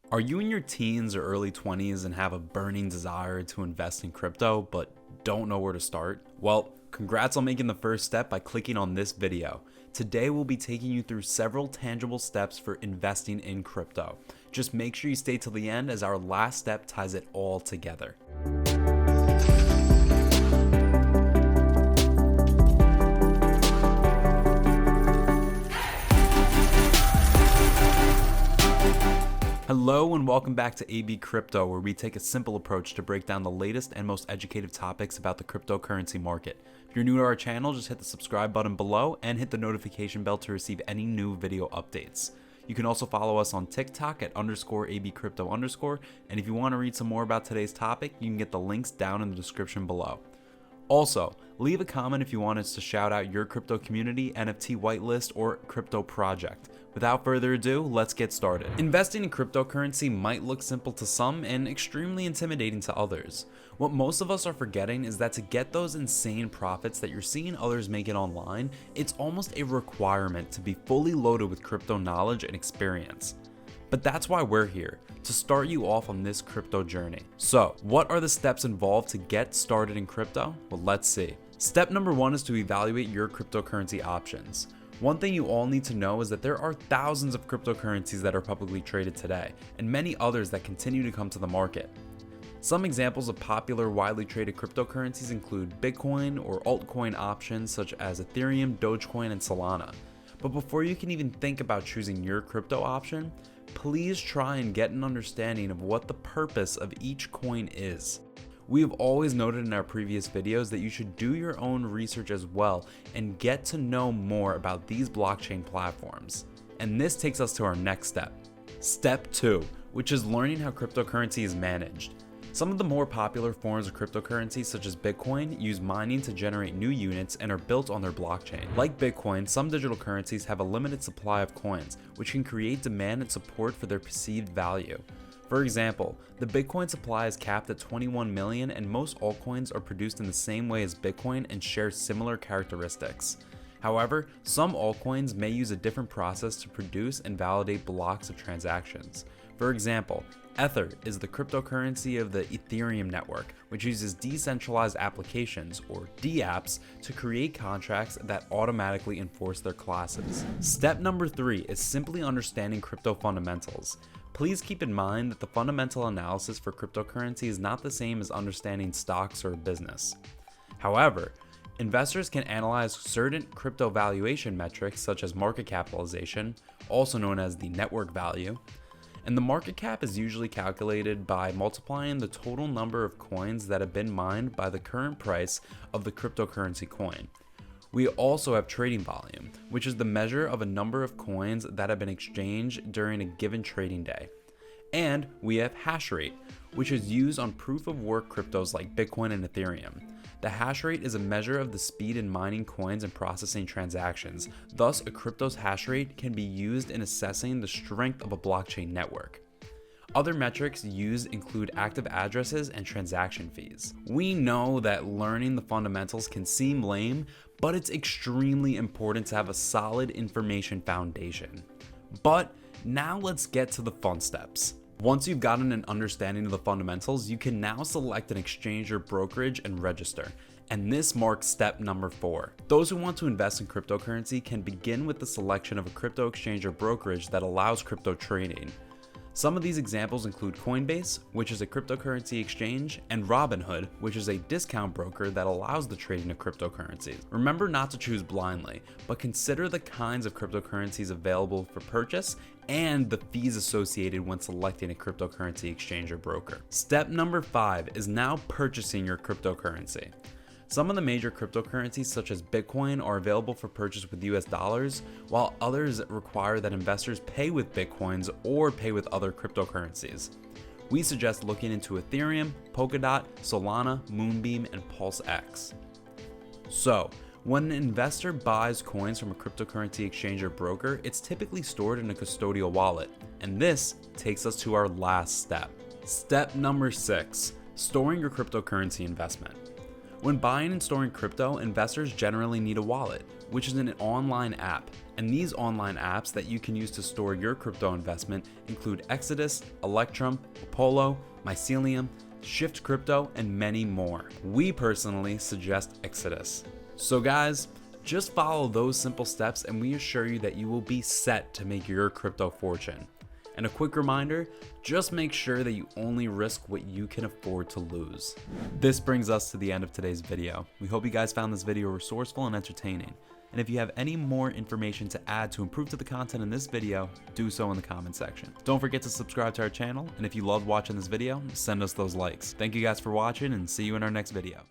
Are you in your teens or early 20s and have a burning desire to invest in crypto but don't know where to start? Well, congrats on making the first step by clicking on this video. Today we'll be taking you through several tangible steps for investing in crypto. Just make sure you stay till the end as our last step ties it all together. Hello and welcome back to ABCrypto, where we take a simple approach to break down the latest and most educative topics about the cryptocurrency market. If you're new to our channel, just hit the subscribe button below and hit the notification bell to receive any new video updates. You can also follow us on TikTok at _ABCrypto_, and if you want to read some more about today's topic, you can get the links down in the description below. Also, leave a comment if you want us to shout out your crypto community, NFT whitelist, or crypto project. Without further ado, let's get started. Investing in cryptocurrency might look simple to some and extremely intimidating to others. What most of us are forgetting is that to get those insane profits that you're seeing others make it online, it's almost a requirement to be fully loaded with crypto knowledge and experience. But that's why we're here, to start you off on this crypto journey. So, what are the steps involved to get started in crypto? Well, let's see. Step number 1 is to evaluate your cryptocurrency options. One thing you all need to know is that there are thousands of cryptocurrencies that are publicly traded today, and many others that continue to come to the market. Some examples of popular, widely traded cryptocurrencies include Bitcoin or altcoin options such as Ethereum, Dogecoin, and Solana. But before you can even think about choosing your crypto option, please try and get an understanding of what the purpose of each coin is. We have always noted in our previous videos that you should do your own research as well and get to know more about these blockchain platforms. And this takes us to our next step. Step 2, which is learning how cryptocurrency is managed. Some of the more popular forms of cryptocurrency, such as Bitcoin, use mining to generate new units and are built on their blockchain. Like Bitcoin, some digital currencies have a limited supply of coins, which can create demand and support for their perceived value. For example, the Bitcoin supply is capped at 21 million, and most altcoins are produced in the same way as Bitcoin and share similar characteristics. However, some altcoins may use a different process to produce and validate blocks of transactions. For example, Ether is the cryptocurrency of the Ethereum network, which uses decentralized applications, or dApps, to create contracts that automatically enforce their classes. Step number 3 is simply understanding crypto fundamentals. Please keep in mind that the fundamental analysis for cryptocurrency is not the same as understanding stocks or a business. However, investors can analyze certain crypto valuation metrics such as market capitalization, also known as the network value, and the market cap is usually calculated by multiplying the total number of coins that have been mined by the current price of the cryptocurrency coin. We also have trading volume, which is the measure of a number of coins that have been exchanged during a given trading day. And we have hash rate, which is used on proof of work cryptos like Bitcoin and Ethereum. The hash rate is a measure of the speed in mining coins and processing transactions. Thus, a crypto's hash rate can be used in assessing the strength of a blockchain network. Other metrics used include active addresses and transaction fees. We know that learning the fundamentals can seem lame, but it's extremely important to have a solid information foundation. But now let's get to the fun steps. Once you've gotten an understanding of the fundamentals, you can now select an exchange or brokerage and register. And this marks step number 4. Those who want to invest in cryptocurrency can begin with the selection of a crypto exchange or brokerage that allows crypto trading. Some of these examples include Coinbase, which is a cryptocurrency exchange, and Robinhood, which is a discount broker that allows the trading of cryptocurrencies. Remember not to choose blindly, but consider the kinds of cryptocurrencies available for purchase and the fees associated when selecting a cryptocurrency exchange or broker. Step number 5 is now purchasing your cryptocurrency. Some of the major cryptocurrencies such as Bitcoin are available for purchase with US dollars, while others require that investors pay with Bitcoins or pay with other cryptocurrencies. We suggest looking into Ethereum, Polkadot, Solana, Moonbeam, and PulseX. So, when an investor buys coins from a cryptocurrency exchange or broker, it's typically stored in a custodial wallet. And this takes us to our last step. Step number 6, storing your cryptocurrency investment. When buying and storing crypto, investors generally need a wallet, which is an online app. And these online apps that you can use to store your crypto investment include Exodus, Electrum, Apollo, Mycelium, Shift Crypto, and many more. We personally suggest Exodus. So guys, just follow those simple steps and we assure you that you will be set to make your crypto fortune. And a quick reminder, just make sure that you only risk what you can afford to lose. This brings us to the end of today's video. We hope you guys found this video resourceful and entertaining. And if you have any more information to add to improve to the content in this video, do so in the comment section. Don't forget to subscribe to our channel, and if you loved watching this video, send us those likes. Thank you guys for watching, and see you in our next video.